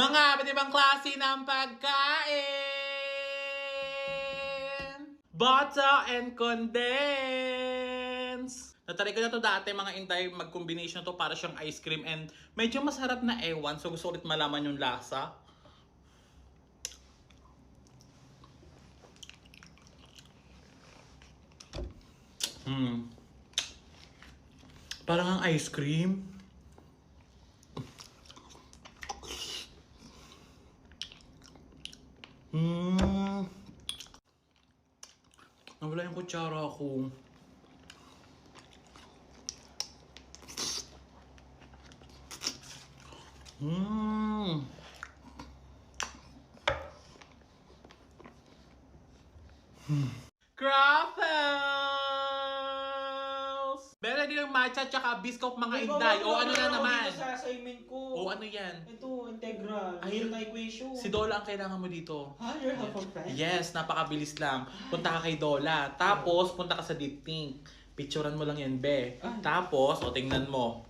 Mga iba't ibang klase ng pagkain! Butter and condense! Natry ko na to dati mga inday, mag-combination to para siyang ice cream and medyo masarap na ewan. So gusto ko ulit malaman yung lasa. Parang ang ice cream. Nawala yung kutsara ko. Cruffles! Meron din ng matcha tsaka biscuit mga inday. O ano na naman? Dito sa assignment ko. O ano yan? Ito, integral. Ay, Equation. Si Dola ang kailangan mo dito. You're half a friend? Yes, napakabilis lang. Punta ka kay Dola. Tapos, punta ka sa Deep Pink. Picturean mo lang yan, be. Tapos, tingnan mo.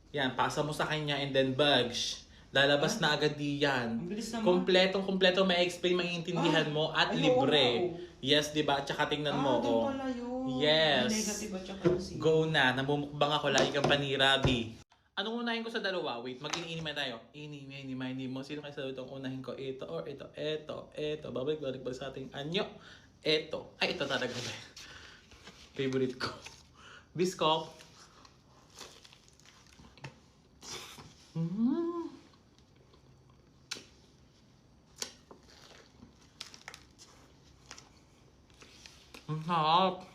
Yan, pasa mo sa kanya and then bags. Lalabas na agad diyan. Kompletong-kompleto may explain, maiintindihan mo at libre. Yes, 'di ba? At saka tingnan mo, oh. Pala yun. Yes. Negative at saka Go na, namumukbang ako lagi kang panirabi. Anong unahin ko sa dalawa? Wait, mag-ini-ini tayo. Ini mo. Sino kayo sa itong unahin ko? Ito or ito? Ito. Babalik sa ating anyo. Ito. Ay, ito talaga ba? Favorite ko. Biscuit. Ang sarap.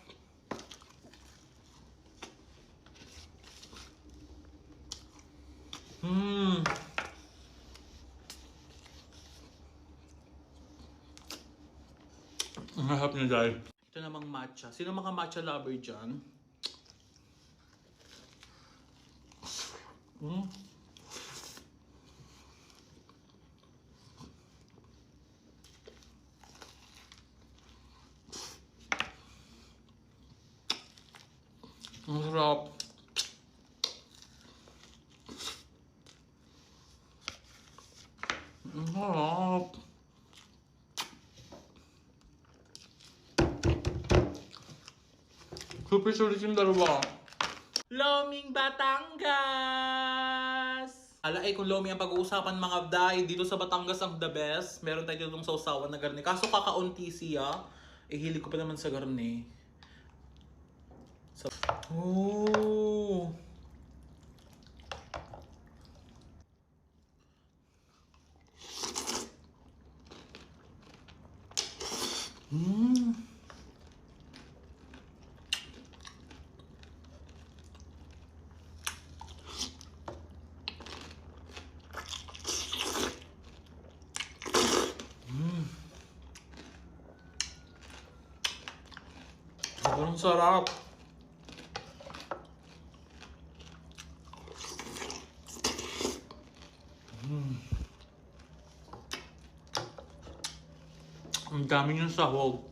Ang harap niya dahil. Ito namang matcha. Sino mga matcha lover dyan? Ang sarap. Ang sarap. Super sulit yung dalawa. Loming Batangas! Alay, kung Lomi ang pag-uusapan mga abday, dito sa Batangas ang the best. Meron tayo ditong sausawan na garne. Kaso kakaunti siya. Hilig ko pa naman sa garne. So, oh! Sobrang sarap. Ang dami yung sahog.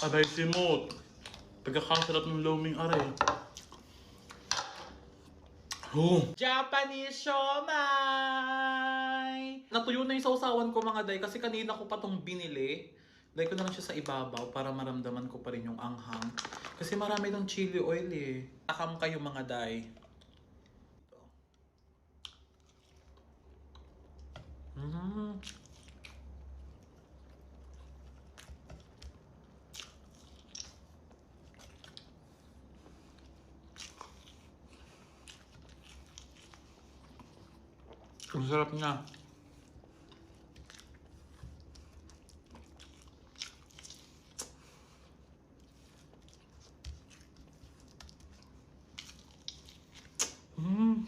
Abay simot. Pagkakasarap ng loming aray. Japanese siomai! Natuyo na yung sausawan ko mga day kasi kanina ko pa tong binili. Lagay ko na lang siya sa ibabaw para maramdaman ko pa rin yung anghang. Kasi marami tong chili oil eh. Takam kayo mga day. Ang sarap niya. Mm.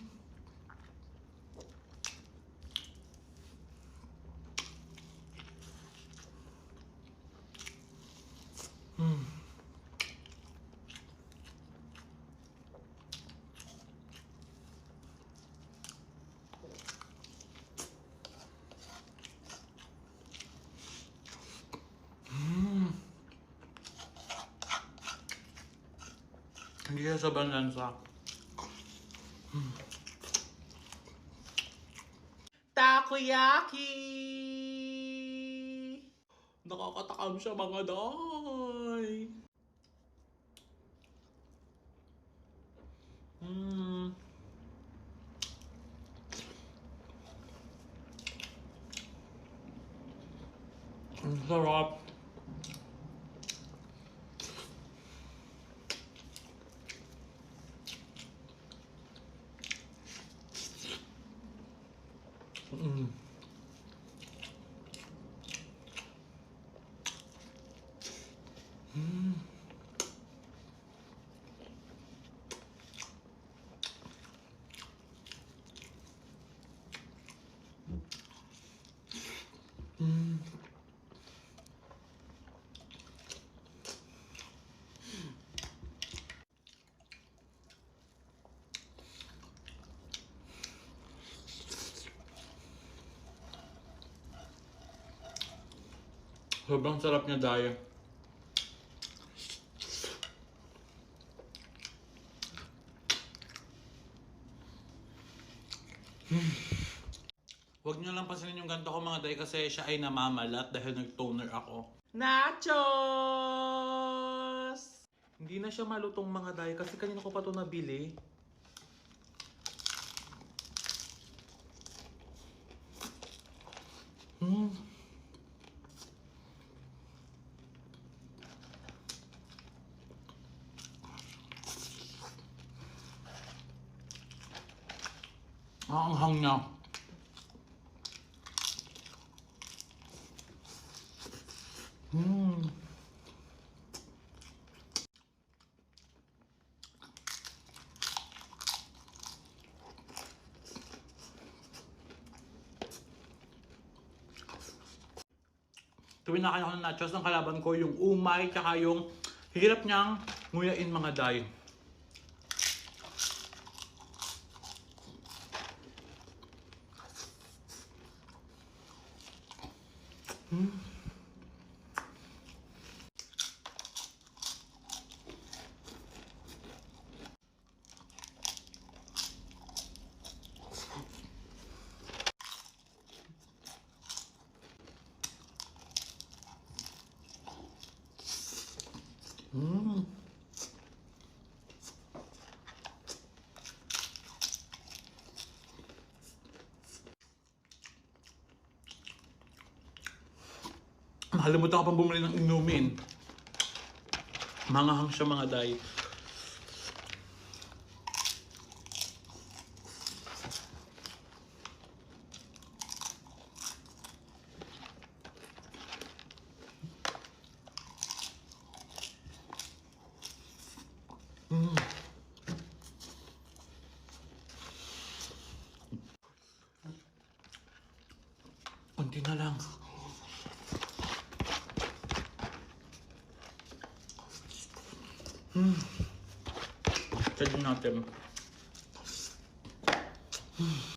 Mm. Hindi siya sobrang lansa. Takoyaki! Nakakatakam siya mga day. Mm. Ang sarap. Mm. Mm. Mm. Sobrang sarap niya dahil. Huwag niyo lang pansinin yung ganito ko mga day kasi siya ay namamalat dahil nag-toner ako. Nachos! Hindi na siya malutong mga day kasi kanina ko pa ito nabili. Hmm. Ang hang niya. Hmm. Tuwing nakain ako ng nachos, ng kalaban ko yung umay, tsaka yung hirap niyang nguyain mga day. Mm. Nakalimutan ko pang bumili ng inumin. Mangahang siya mga day. Mm. Kunti na lang. Tadyo natin.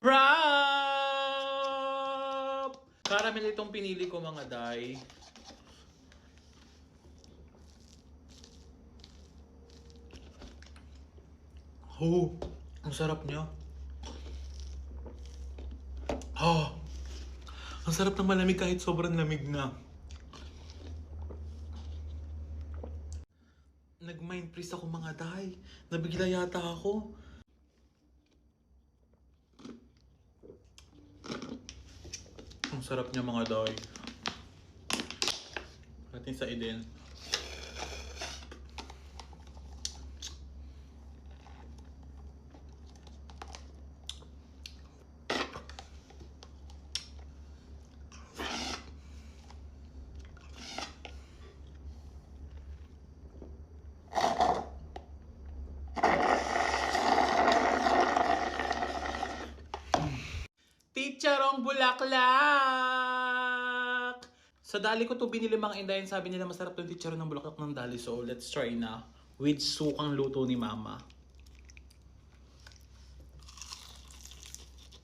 Wrap! Caramel itong pinili ko mga day. Oh, ang sarap niya. Oh, ang sarap ng malamig kahit sobrang lamig na. Nag-mind freeze ako mga day. Nabigla yata ako. Ang sarap niya mga day. Natin sa Eden. chicharong bulaklak! Sa dali ko to binili mga indayan. Sabi nila masarap yung chicharon ng bulaklak ng dali. So, let's try na. With sukang luto ni mama.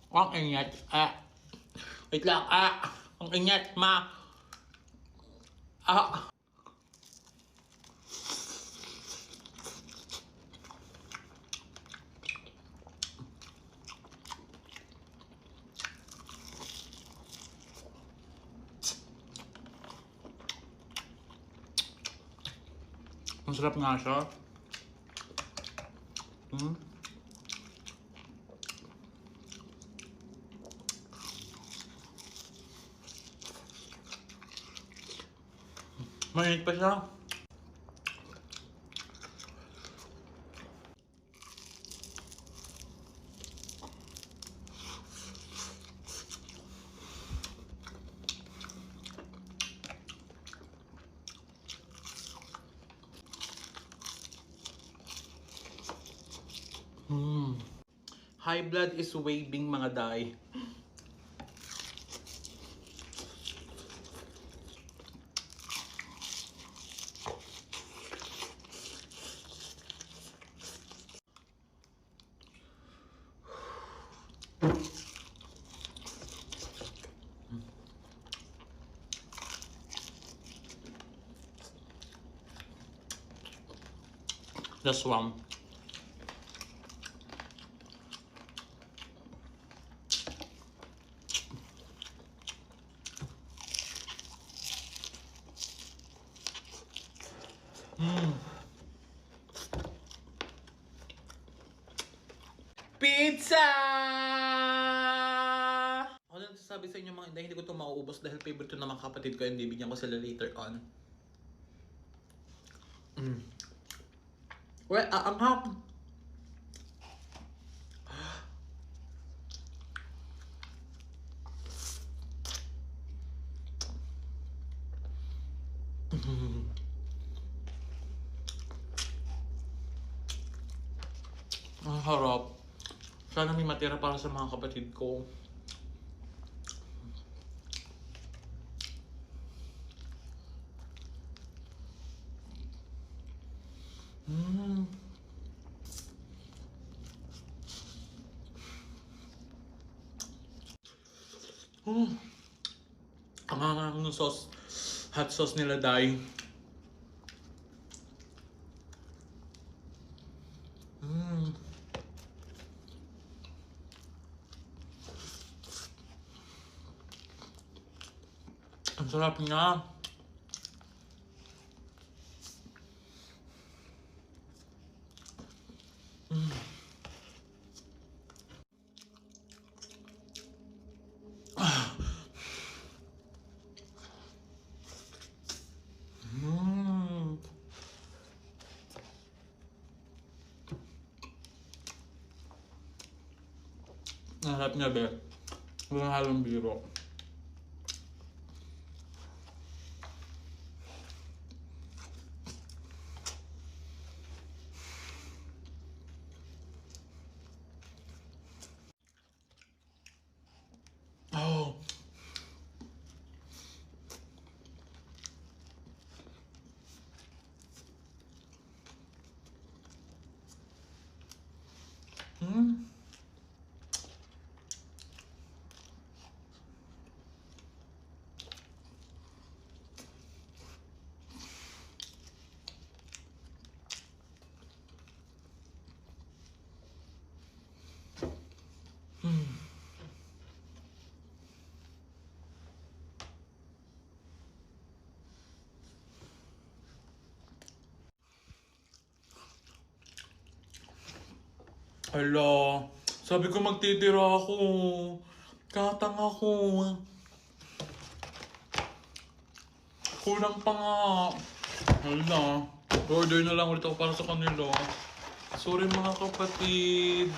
Ang ingat. Wait lang. Ang ingat, ma. Masarap nga siya. Mainit pa siya. High blood is waving mga day. This one. Pizza! Ako lang sasabi sa inyo mga inday, hindi ko ito mauubos dahil favorite ito ng mga kapatid ko and bibigyan ko sila later on. Well, ang hap. Ang harap. Sana may matira para sa mga kapatid ko. Ang hangang ng sauce, hot sauce nila dai. Ang sarap niya. Ang harap niya, be. Walang halong biro. Oh. Hala, sabi ko magtitira ako. Katanga ko. Kulang pa nga. Hala, order na lang ulit ako para sa kanila. Sorry mga kapatid.